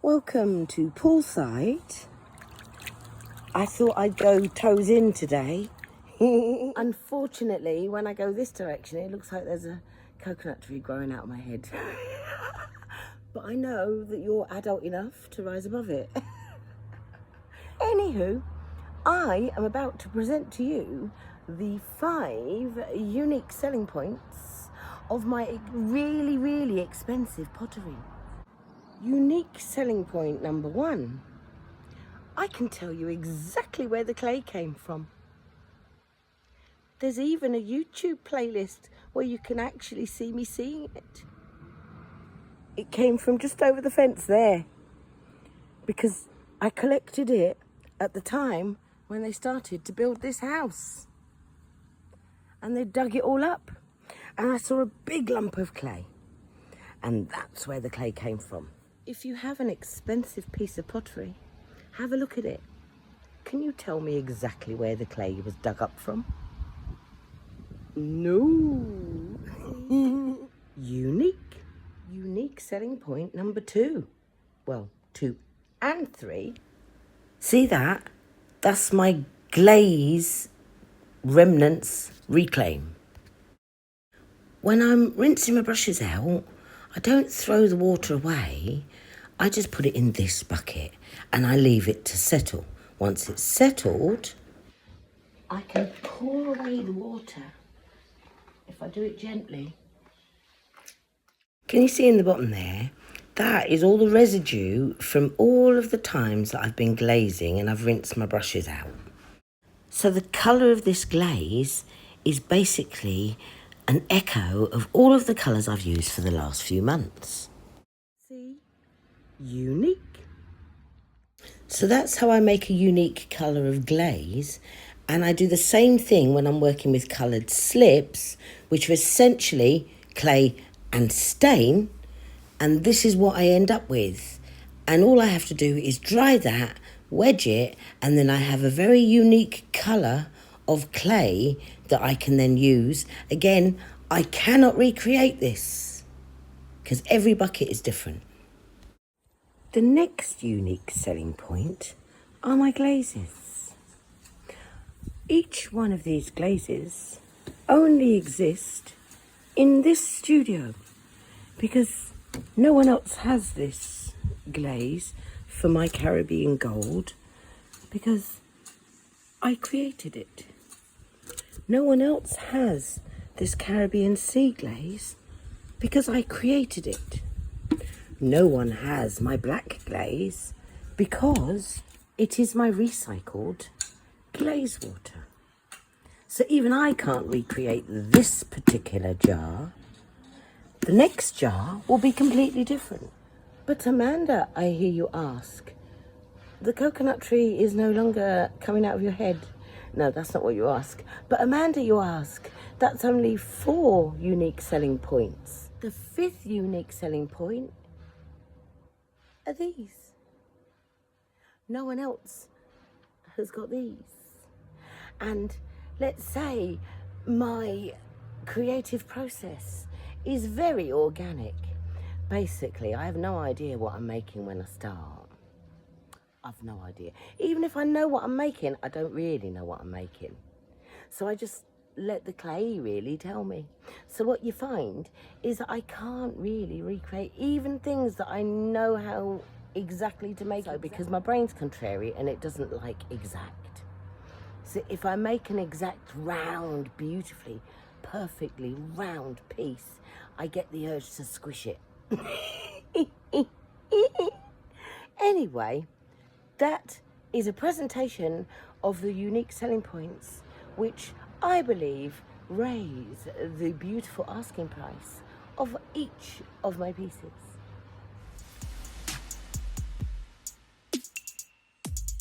Welcome to poolside. I thought I'd go toes in today. Unfortunately, when I go this direction, it looks like there's a coconut tree growing out of my head. But I know that you're adult enough to rise above it. Anywho, I am about to present to you the 5 unique selling points of my really, really expensive pottery. Unique selling point number 1. I can tell you exactly where the clay came from. There's even a YouTube playlist where you can actually see me seeing it. It came from just over the fence there, because I collected it at the time when they started to build this house. And they dug it all up, and I saw a big lump of clay. And that's where the clay came from. If you have an expensive piece of pottery, have a look at it. Can you tell me exactly where the clay was dug up from? No. Unique selling point number 2. Well, 2 and 3. See that? That's my glaze remnants reclaim. When I'm rinsing my brushes out, I don't throw the water away. I just put it in this bucket and I leave it to settle. Once it's settled, I can pour away the water if I do it gently. Can you see in the bottom there? That is all the residue from all of the times that I've been glazing and I've rinsed my brushes out. So the colour of this glaze is basically an echo of all of the colours I've used for the last few months. See? Unique. So that's how I make a unique colour of glaze, and I do the same thing when I'm working with coloured slips, which are essentially clay and stain, and this is what I end up with. And all I have to do is dry that, wedge it, and then I have a very unique colour of clay that I can then use. Again, I cannot recreate this because every bucket is different. The next unique selling point are my glazes. Each one of these glazes only exist in this studio because no one else has this glaze for my Caribbean gold because I created it. No one else has this Caribbean sea glaze because I created it. No one has my black glaze because it is my recycled glaze water. So even I can't recreate this particular jar. The next jar will be completely different. But Amanda, I hear you ask, the coconut tree is no longer coming out of your head. No, that's not what you ask. But Amanda, you ask, that's only 4 unique selling points. The 5th unique selling point are these. No one else has got these. And let's say my creative process is very organic. Basically, I have no idea what I'm making when I start. I've no idea. Even if I know what I'm making, I don't really know what I'm making. So I just let the clay really tell me. So what you find is that I can't really recreate even things that I know how exactly to make, because my brain's contrary and it doesn't like exact. So if I make an exact round, beautifully, perfectly round piece, I get the urge to squish it. Anyway, that is a presentation of the unique selling points, which I believe raise the beautiful asking price of each of my pieces.